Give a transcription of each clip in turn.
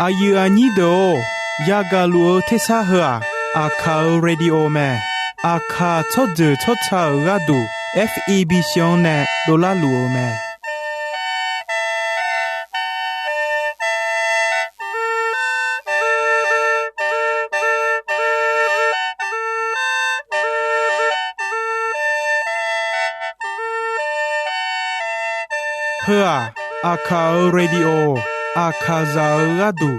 อายุอันนี้โดยากาลัวเทสาหัวอาคาเรดิโอแมอาคาทอดเจอทอดชาราดู FEB ชงเนโดลาลัวแมเพื่ออาคาเรดิโออาคาซาราดู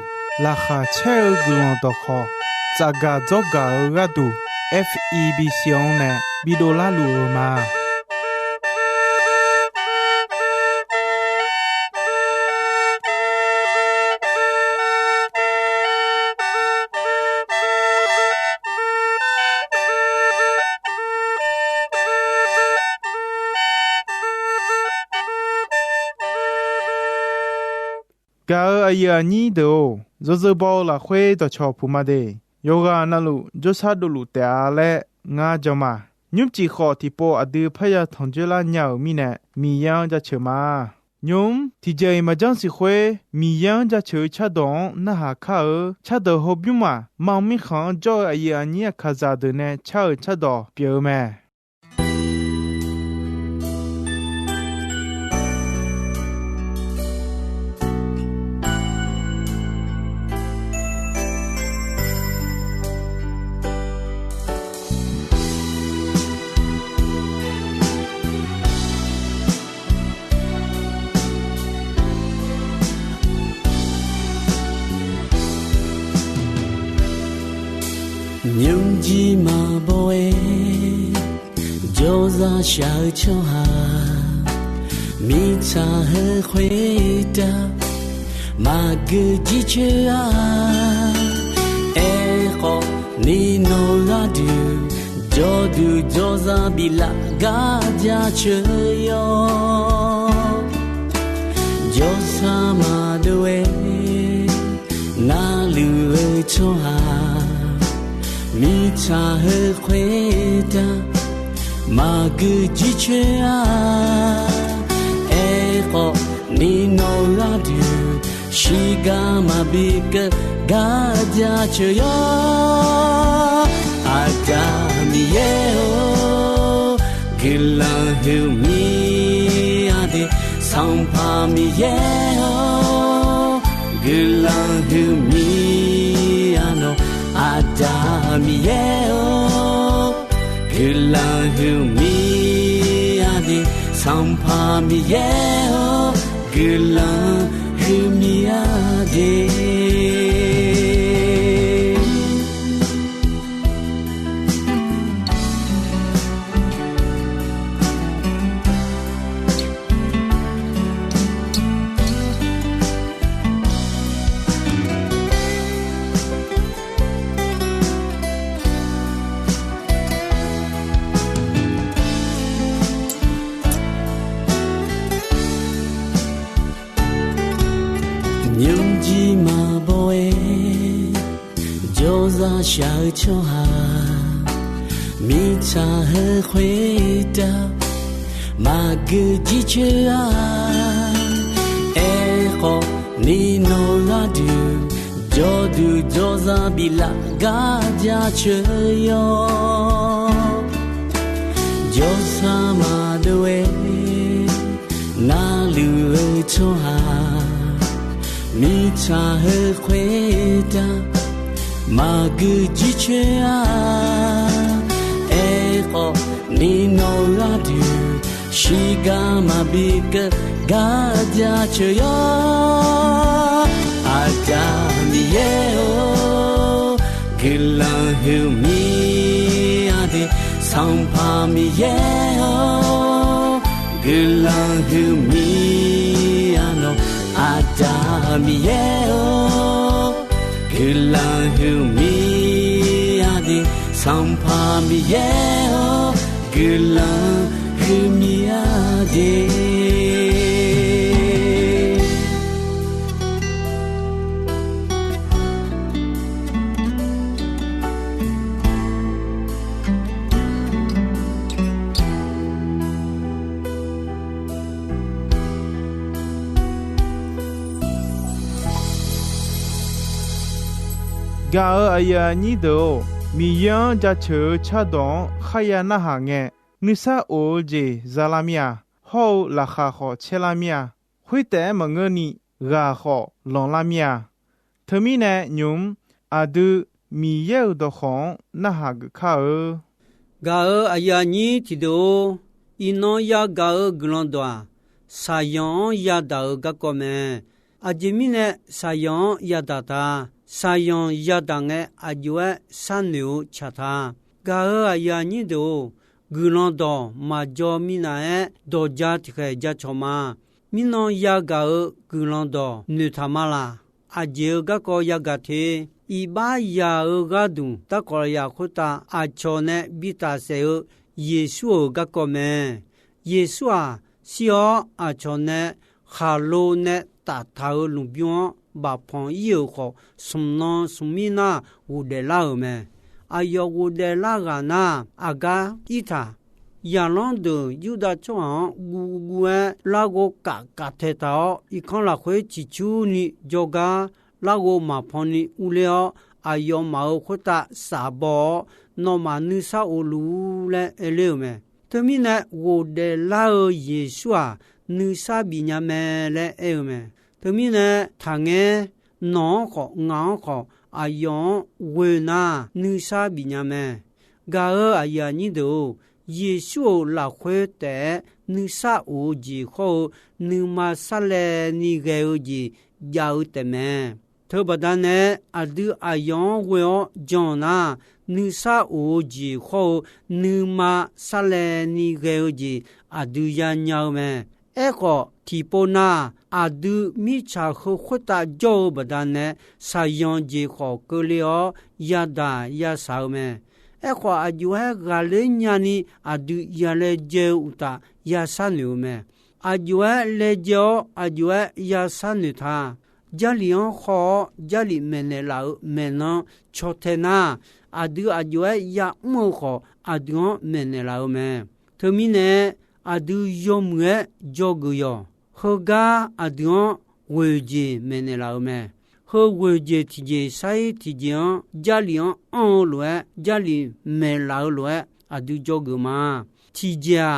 ลาคาเชลกลอนตอคอจากาจอการาดู FEB ชงเนบิโดลาลูมากาอายุอันนี้โดจะบอลละเขยต่อชอบผู้มาเดโยกานาลุจสัดลุแต่อาเลงาจมายุมจีขอที่ปออดือพยาทองเจลาเหนียวมีเนมียังจะเชมายุมที่เจมาจังสิเขยมียังจะเชชะดองนะหาข้าชะเดอฮบยุมามังมีขังจออายุอันนี้คาซาเดเนชะชะดอเปียวแม่nhung chi mà bồi dấu ra sao cho hà mi cha hơi khuê ta mà cứ chỉ chơi à e khó ni nô ra do ra bị lạc gà ra chơi yo do sa mà đuôi na lừa cho hà mi cha hơi khuê ta mà cứ chỉ chơi à e khó ni nô ra shi ga mà bị cái ga ra chơi yo aga mi eo gila hiu mi ade sang pa mi eo gila hiu mi ano Adami eo gila hiu mi ade sampa mi eo gila hiu mi ade nhung chi mà bồi dấu ra sao cho hà mi cha hơi khuê ta mà cứ chỉ chơi à e khó ni nô ra do ra bị lạc gà ra chơi yo do sa mà đuôi na lừa cho hà mi cha hơi khuê ta mà cứ chỉ chơi à e khó ni nô ra shi ga mà bị cái ga ra chơi yo aga mi eo gila hiu mi ade sang pa mi eo gila hiu mi ano Adami eo gila hiu mi ade sampa mi eo gila hiu mi ade กาอายานีโดมียังจะเชอชะดองขยานะหาเงนิสาโอเจซาลามียฮอลาคาขอเชลามียหุยแต่มงนี่กาขอลองลามียเธอมีแนยุมอาดูมีเยอดของนะหากข้ากาอายานีติโดอินอยากากลอนดวสายองยาดากะกอเมอาจิมิเนสายองยาดาตาสายองยาดังเออาจวยสันนิวชะทากาอายานีโดกลอนดอมาจอมินาเอดอจาติเคจาชอมามินอยากากลอนดอนุทามาลาอาเจกะกอยากาเทอีบายากาดุตะกอยาคุตาอาชอเนบิตาเซเยซูกะกอเมเยซูอาစီယောအချောနဲ့ခါလိုနဲ့တာထာလူပြောဘာဖွန်ယေခေါစုံနောစုမီနာဝဒလာမဲအယောဝဒလာကနာအဂါဣထာယာလွန်ဒယူဒချောဂူဂူလာကိုကာထေတောဤခေါလာခွေချီချူနီဂျောဂါလာကိုမဖွန်နီဦးလျောအယောမောခွတာစာဘောနောမနိစာအိုလူလဲအလေမဲတမီနဲ့ဝဒလာယေရှုာနိစာဘိညာမဲလဲအဲမဲတမီနဲ့ထာငဲနောခေါငေါခေါအယောဝေနာနိစာဘိညာမဲဂါအယာနီဒိုယေရှုလာခွဲတဲ့နိစာအိုဂျီခေါနိမဆလဲနိဂေအိုဂျီယာဥတမဲသောပဒနဲ့အဒူအယောဝေဂျွန်နာနိစာအိုဂျီခေါနိမဆလဲနိဂေအိုဂျီအဒူယာညောင်းမဲအဲခေါတီပိုနာအဒူမိချာခုခွတာဂျောပဒနဲ့ဆာယွန်ဂျီခေါကလျောယဒါယဆောင်းမဲအဲခေါအဂျူဟဲဂါလေညာနီအဒူယလေဂျေဥတာယဆန်လူမဲအဂျူဟဲလေဂျောအဂျူဟဲယဆန်နူသာဂျာလီယွန်ခေါဂျာလီမဲနဲလာမဲနောချောထေနာအဒူအဂျူဟဲယမောခေါအဒူမဲနဲလာမဲသမီနဲ့အဒူယုံငဲဂျောဂူယောဟဂါအဒူဝေဂျီမဲနဲလာမဲဟဝေဂျီတီဂျီဆိုင်တီဂျီဂျာလီယွန်အော်လွဲဂျာလီမဲလာလွဲအဒူဂျောဂူမာတီဂျာ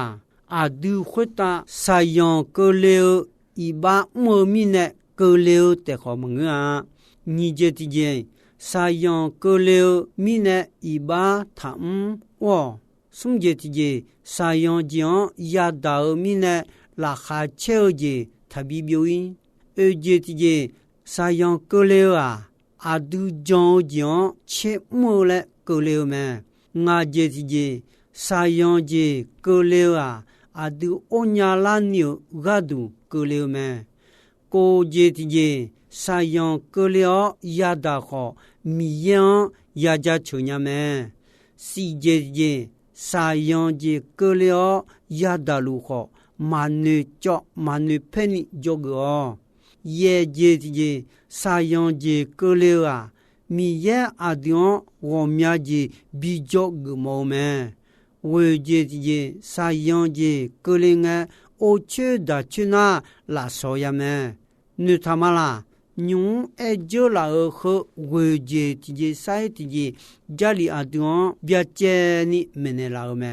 အဒူခွတာဆိုင်ယွန်ကလေဤဘာမောမီနဲ့ကလေတဲခေါမငါညီဂျတီဂျီဆိုင်ယွန်ကလေမီနဲ့ဤဘာသမ်ဝဆုံဂျတီဂျီဆိုင်ယွန်ဂျီယာဒါမီနဲ့လာခါချေဂျီသဘီဘီဝင်းအဂျတီဂျီဆိုင်ယွန်ကလေအဒူဂျွန်ဂျွန်ချေမိုလေကလေမဲငါဂျတီဂျီဆိုင်ယွန်ဂျီကလေအဒူအိုညာလာနီဂါဒူကလေမဲကိုဂျတီဂျီဆိုင်ယွန်ကလေယာဒါခေါမီယန်ယာဂျာချုံညာမဲစီဂျီဂျီဆိုင်ယွန်ဂျီကလေယာဒါလူခေါမာနေကြော့မာနေဖဲနီဂျောဂောယေဂျီဂျီဆိုင်ယွန်ဂျီကလေမီယန်အဒျွန်ဝမြဂျီဘီဂျောဂမောမဲဝေဂျီဂျီဆိုင်ယွန်ဂျီကလေငါအိုချေဒါချနာလာဆောယမဲနုထမလာညုံအဂျလာခဝေဂျီဂျီဆိုင်ဂျီဂျာလီအဒျွန်ဗျာချဲနီမနေလာမဲ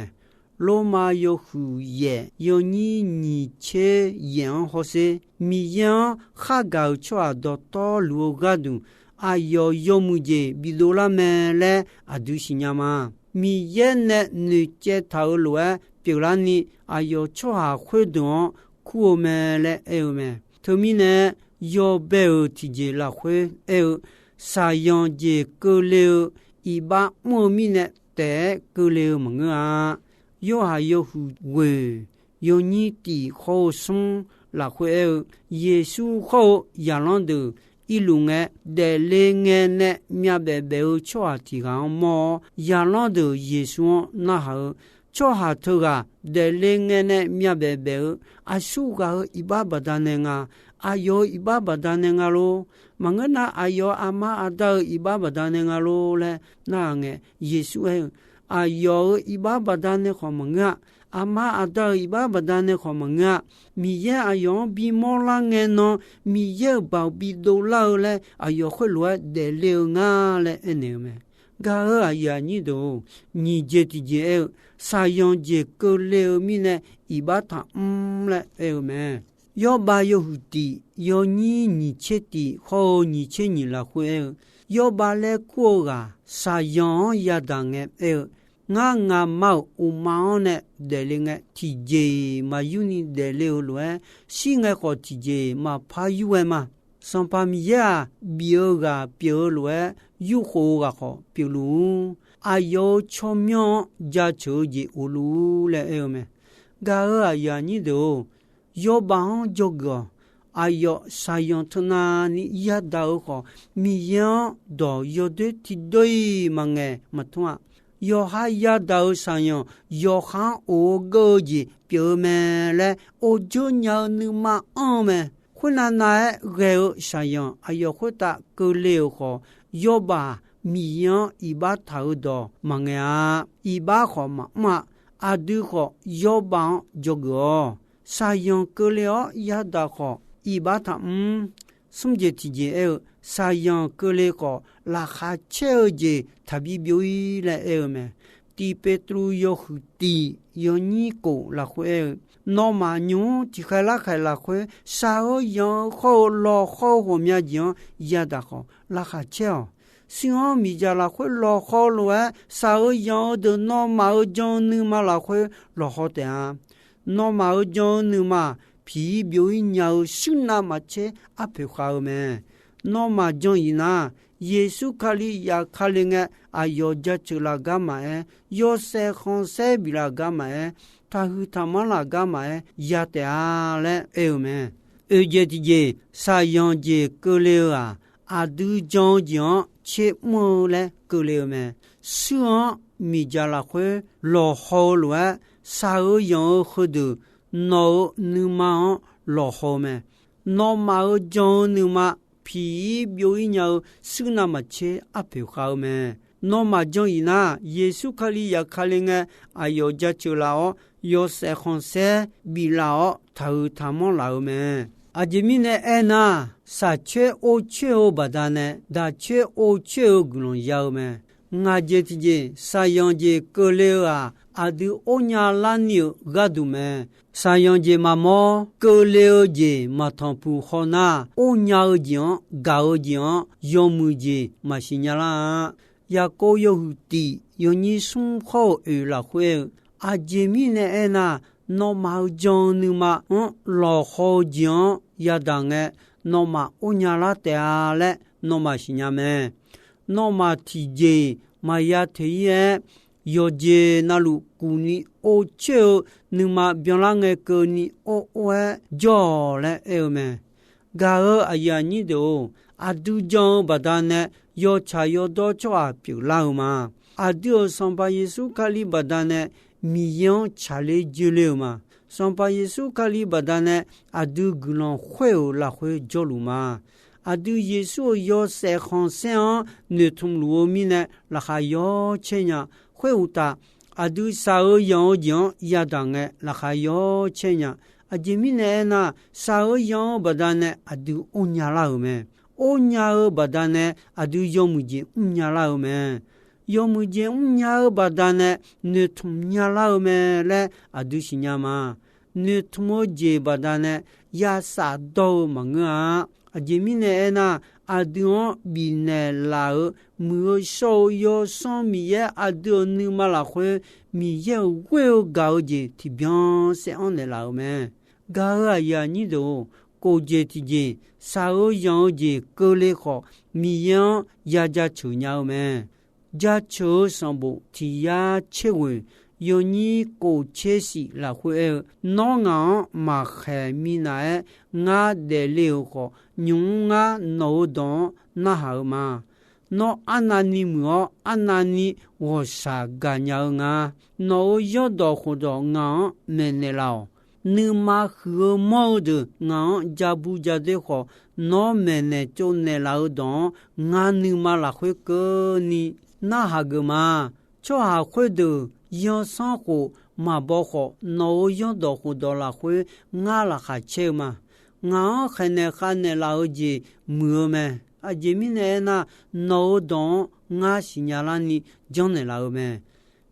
လိုမာယိုခူယေယိုနီနီချေယန်ဟိုစေမီယန်ခါဂောချွာဒတော်လူဂါဒူအာယောယိုမူဂျေဘီဒိုလာမဲလေအဒူရှိညာမာမီယန်နဲ့နူချေထောက်လွယ်ပြလာနီအာယောချွာခွေဒွန်ခုမဲလေအဲမဲသမီနဲ့ယောဘေတီဂျေလာခွေအဲစာယွန်ဂျေကိုလေဤဘာမိုမီနဲ့တဲကိုလေမငါယောဟာယောဟုဝေယောနီတီခေါဆုံလာခွေယေရှုခေါယာလွန်ဒဤလူငဲဒဲလေငဲနဲ့မြတ်ဘေဘေချွာတီကောင်မောယာလွန်ဒယေရှုနာဟချောဟာထုကဒဲလေငဲနဲ့မြတ်ဘေဘေအရှုကဤဘာဘဒနေငါအာယောဤဘာဘဒနေငါလိုမငနာအာယောအမအတောဤဘာဘဒနေငါလိုလဲနာငဲယေရှုအာယောဤဘာဘဒနေခေါမငါ阿妈阿到伊巴巴丹的好么啊，米耶阿用比莫拉眼喏，米耶包比多老嘞，阿要会来得了啊嘞，那么。噶阿呀，你都你这的这啥样这个了米呢？伊巴他嘞，么？要把要胡的，要你切的，好你切你来会，要把来过啊，啥样也当个我毛有毛呢？得了个体质嘛，有你得了了，是个好体质嘛，怕有嘛。上把米呀，表个表了，有好个好表路，啊有巧妙加求的无路了么？噶啊呀，你都要帮这个，啊有啥样子呢？你也到好米样都有的体对嘛个嘛同啊。要还要到啥样？要喊我个的表面嘞，我就要你嘛me。困难来个啥样？哎呦，回答够了好，要把米样一把头到忙呀，一把好嘛，啊对好，要帮这个啥样够了也得好，一把他什么体检啥样够了好，拉下车的特别表演来me，第别处要好的，要你过来会。那么牛就开了会，啥样好老好后面讲也得好，拉下桥，像米家了会老好了，啥样的那么讲你嘛了会老好的啊，那么讲你嘛皮表鸟生那么切阿皮好咩，那么讲伊那。耶稣卡里呀卡里个啊要加出来干嘛要塞红塞比啦干嘛他和他们啦干嘛呀的啊嘞么这的啥样的够了啊都讲切么嘞够了么是米家啦会老好了啥样好的那你嘛老好么那嘛讲你嘛皮表演鸟是那么切阿皮好咩？那么讲伊那耶稣卡里也卡里个，啊要加就老，要塞红塞比老头他们老咩？啊这面呢那啥缺我缺我不单呢，但缺我缺我可能要咩？我这啥样子过了啊？啊都欧亚兰牛个都咩？啥样子嘛么？过了子嘛汤不好呐？欧亚讲高讲要么子嘛是伢啦，也高有地有你生活而来会啊这面呢那那么讲你嘛老好讲也当个那么欧亚啦的啊嘞，那么是伢咩？那么体质嘛也体验。有些那路古尼欧秋，你嘛别啷个古尼欧喂叫嘞么？噶阿呀你都阿都讲不但呢，要查要多抓别老嘛，阿都上把耶稣卡里不但呢，米样查哩就了嘛，上把耶稣卡里不但呢，阿都古啷会啦会叫路嘛。阿都耶稣要塞行上，你从路面呢，那还要钱呀？会有的，啊，都啥样样也当个，那还要钱呀？啊，这面呢那啥样不但呢，啊都欧亚老咩？欧亚不但呢，啊都要么子欧亚老咩？要么子欧亚不但呢，你从亚老咩嘞？啊都是伢嘛？你从么子不但呢，也啥都忙啊？啊，这面呢那。阿多比那老没少有上米也阿多你嘛老会米也会搞的提边是安的老咩？搞啊呀你都高阶提的啥样的高嘞好米样也加求nhau咩？加求上部提呀切问。有你过切西来会那样嘛还米来我得了好用啊脑洞那好嘛那安那你么安那你我啥干要啊那要到好多我没得了你嘛和毛的我家不家的好那没得就那劳动我你嘛来会个你那哈个嘛就还会的要生活 mà bỏ khó nấu yo đồ khu đồ là khuê ngã là khá chê mà ngã khá nè là ở gì mưa mà dì mi nè na nấu đồ ngã xì nhà là ni dòng nè là ở mà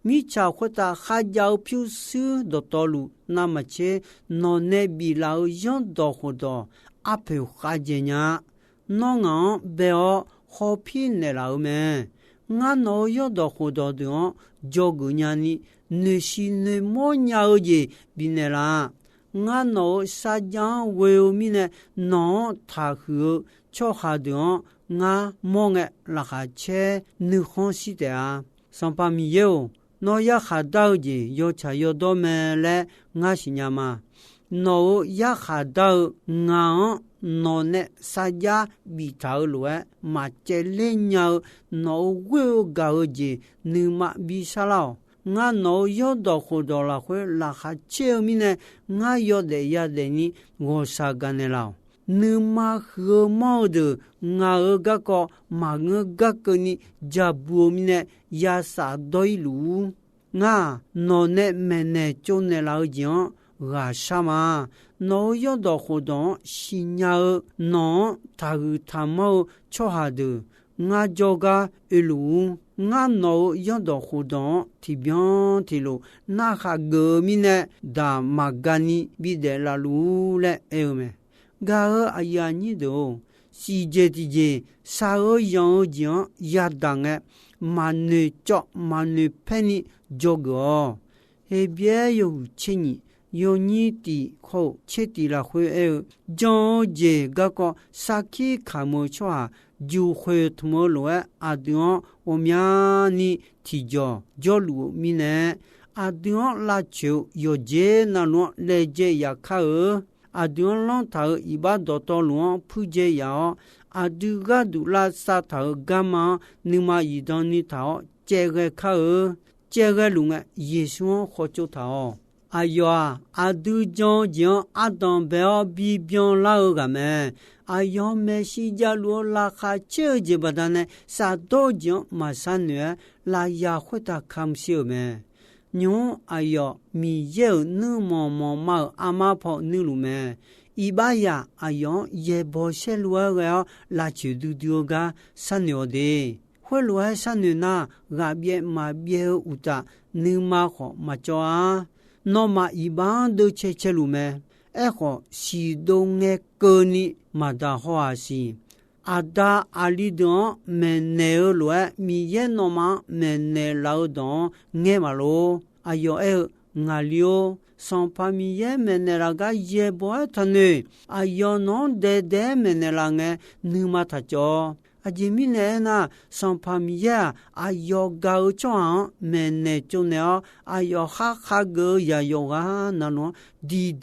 mi chào khuê ta khá giáo phiêu sư đồ tố lụ nà mà chê nó nè bị là ở dòng đồ khu đồ áp hiệu khá dì nhá nó ngã béo khó phí nè là ở mà ngã nấu yo đồ khu đồ đồ dô gù nhà ni nè xì nè mô nhà ở gì bị nè là ngã nấu xa giang quêu mi nè nó thả hư cho khá đồ ngã mô ngẹ là khá chê nữ khôn xí tè à xong pa mi yêu nó ya khá đau gì yo chá yo đô mẹ lẹ ngã xí nhà mà nó ya khá đau ngã nó nè xa giá bị thảo lụa mà chê lên nhau nó quêu gạo gì nữ mà bị xa lao ngã nó yo đồ khu đồ là khuê là khá chê mi nè ngã yo để ya để ni ngô xa gà nè lao nữ mà khứa màu đừ ngã ở gà có mà ngơ gà cơ ni giá bùa mi nè ya xa đôi lũ ngã nó nè mẹ nè chô nè lao giọng gà xa mà nó yo đồ khu đồ xì nhà nó thà hư thà màu cho hà đừ ngã dô gà ư lũ ngã nó yo đồ khu đồ thì bion thì lũ nà khá gơ mi nè đà mà gà ni bị đè là lũ lẹ eo mẹ gà à ya nhi đồ xì dê thì dê xa yo giọng ya đằng mà nè chọ mà nè penny dô gơ hê bia yo chê nhị yo ni ti kho che ti la khwe e jo je ga ko sakhi khamo chwa ju khwe thmo lo a dio o mya ni ti jo lu mi ne a dio la chu yo je na no le je ya kha a dio long tha i ba do to lo phu je ya a du ga du la sa tha ga ma ni ma yi don ni tha che ge kha che ge lu nga yesu kho chu tha ayo adu jon jon adon beo bi bion la ga me ayo me si ja lu la kha che je badane sa do jon ma san ne la ya khweta kham si me nyu ayo mi ye nu mo ma ama pho nu lu me ibaya ayo ye bo she lu ga la chu du du ga san yo de khwe lu san na ga bie ma bie u ta nu ma kho ma cho a nó mà iban do che chelu me echo si do nge cơ ni mà da hoa si ada ali do me ne lo mi ye no ma me ne lao do nge ma lo ayo ngalio son famille me ne la ga ye bo thane ayo no de me ne la nge nu ma tha cho ajimi ne na son famille ayo ga cho me ne cho ne ayo ha go ya yo ga na no di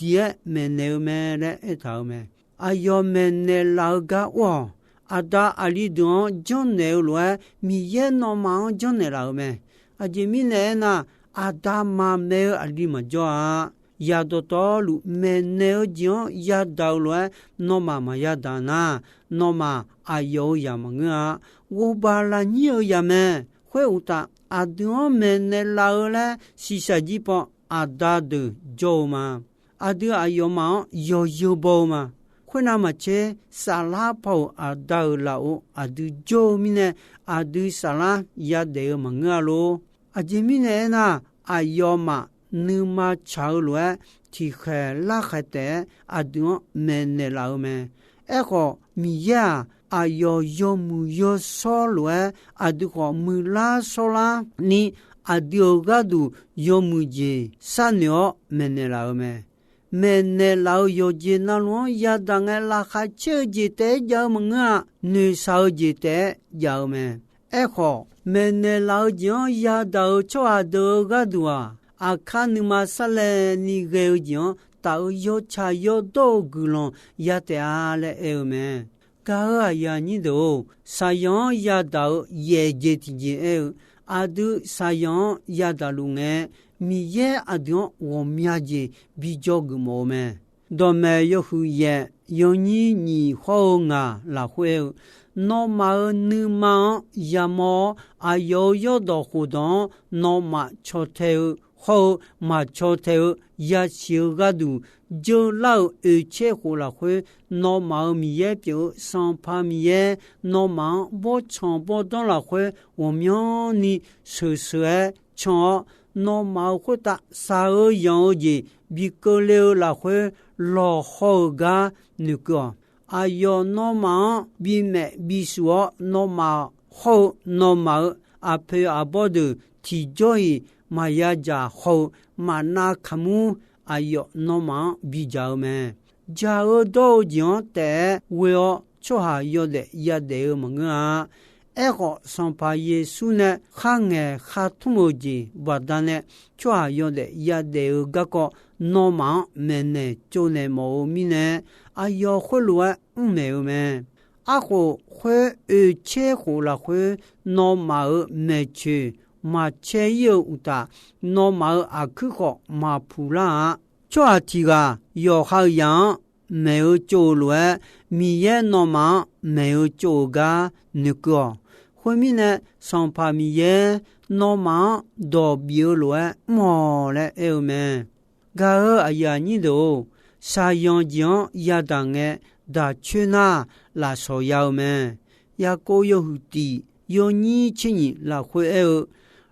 me ne me le tha me ayo me ne la ga wo ada ali don jon ne lo mi ye no ma jon ne la me ajimi ne na ada ma me ali ma jo ya do to lu me ne jon ya da lo no ma ya da na no ma ayo ya ma nga wo ba la ni ya me khwe u ta adu me ne la la si sa ji po ada de jo ma adu ayo ma yo bo ma khwe na ma che sa la po ada la o adu jo mi ne adu sa la ya de ma nga lo a ji mi ne na ayo ma nu ma chao lo ti khe la kha te adu me ne la me e ko mi ya ayo yo mu yo so lo adu ko mu la so la ni adu ga du yo mu je sa nyo me ne la me ne la yo je na lo ya da nga la kha che je te ja ma nga ni sao je te ja me e ko me ne la jo ya da cho adu ga du a kha ni ma sa le ni ge jo ta yo cha yo do gu lo ya te a le e me ka ya ni do sa yon ya da ye je ti je e adu sa yon ya da lu nge mi ye adu wo mya je bi jo gu mo me do me yo hu ye yo ni ho nga la hwe no ma nu ma ya mo ayo yo do hu don no ma cho te 后马超头也修个度就老切胡了会脑毛米也表上怕米也脑毛不长不短了会我们你手手长脑毛会打啥样子比个了了会老好个那个啊要脑毛比没比说脑毛好脑毛啊配啊不的提着马呀家好马那卡姆哎呦，那么比较嘛，假如到讲的我要做下要的也得么个，哎个上把耶稣呢，看哎哈土木子，不但呢做下要的也得个那么们呢做呢毛米呢，哎呦回路没有嘛，啊个会切胡了会那么没去。马切有的那么阿克好马普拉，这几个有好样没有做了，米也那么没有做个那个，后面呢上把米也那么都表了，毛了有没？个哎呀你都啥样讲也当个大去哪拉手要没？也够有的有你亲你拉会有。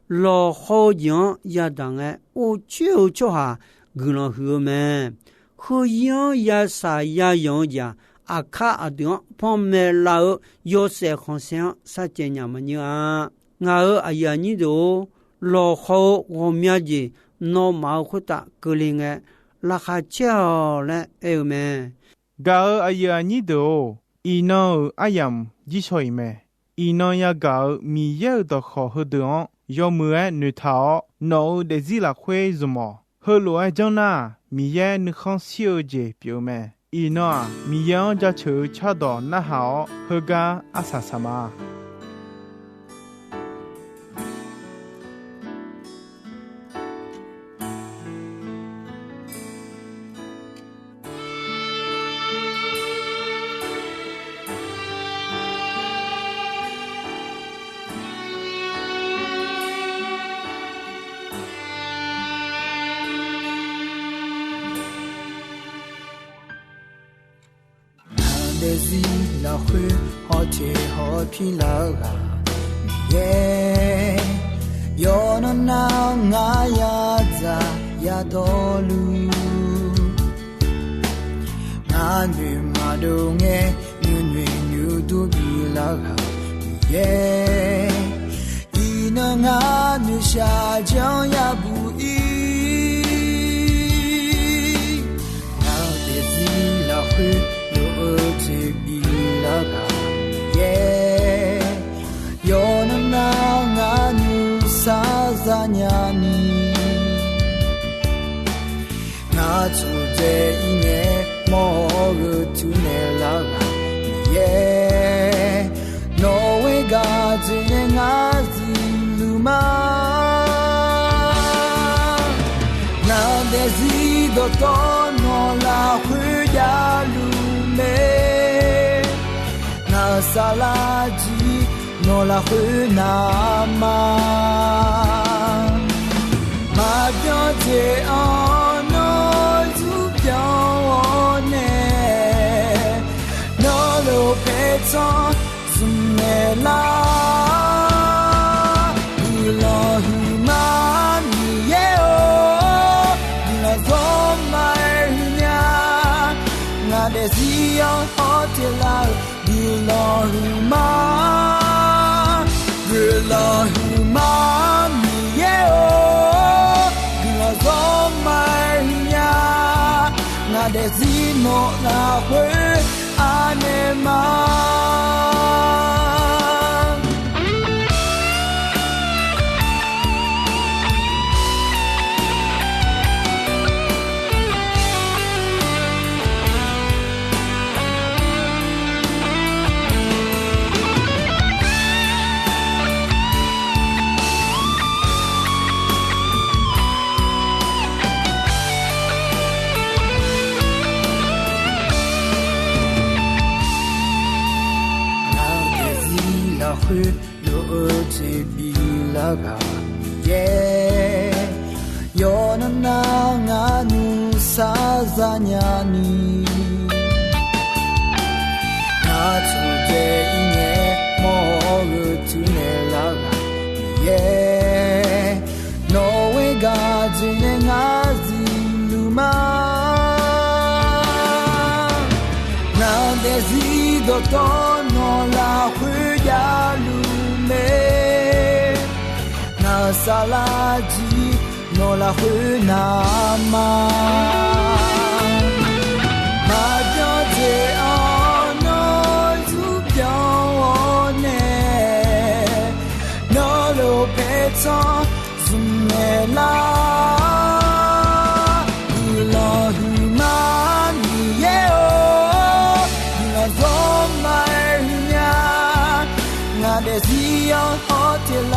老好样也当哎，我就哈，个人喝么？喝样也啥也样家，啊卡啊点旁边老有些好像啥子样么样？我哎呀你都老好我面子，那毛会打个人哎，拉下叫了哎么？个哎呀你都一闹哎呀一岁么？一闹也个米有的好喝的。要么女头脑的自拉会什么？后来讲那米也你看小姐表妹，一那米也家求恰到那好，后个阿啥什么？老会好贴好皮老啊，耶，有那那啊呀咋呀多路，那女马都耶，女都比老啊，耶，一那啊女下江呀不易，老的子老会。这比拉个耶，有那那女啥子呀你，那出这一年莫个就那拉个耶，挪威个这年啊子路嘛，那得是多多诺拉回家路。那萨拉吉诺拉会那嘛，马表姐哦诺祖表哦呢，诺罗佩藏苏梅拉，伊拉胡玛尼耶哦，伊拉做买呀，那得西洋好铁拉。Gila mi yeo Gila zomaya Na desino na hwe anema会有这比拉个耶， 요나나 나누 사자냐니 나주제이네 모르투네라가 예 너웨가 진행하지루마 나데지도 떠놀라 후야루메 나살라지 노라 후나마 마저제 어너 주변에 너로 배쳐 숨내라 일러후마니에요 일러좀말냐 나대 지연 호텔라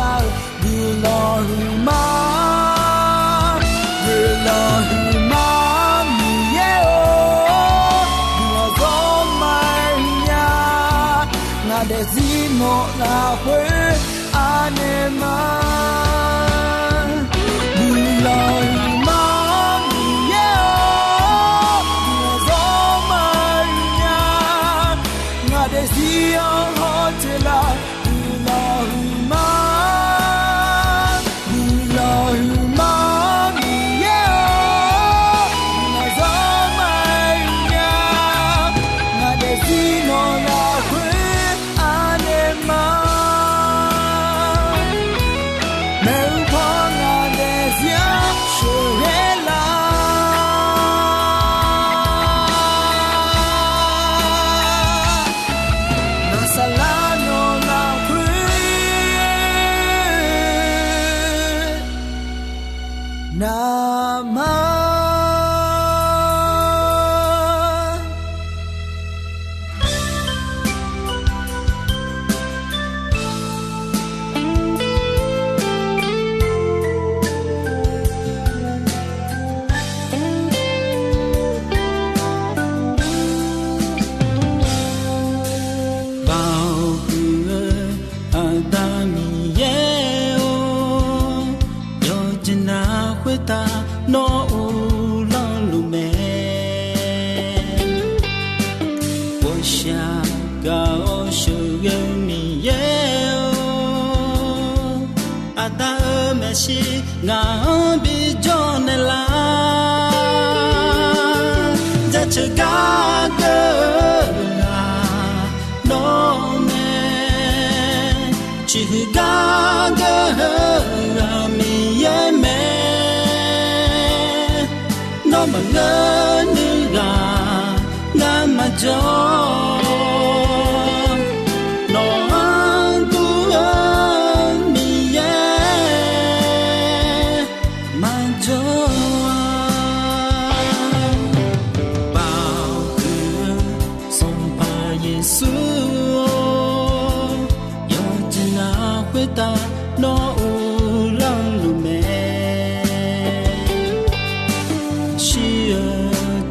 일러후마 일러후마니에요 일러좀말냐 나대 지노라 회 안에만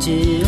She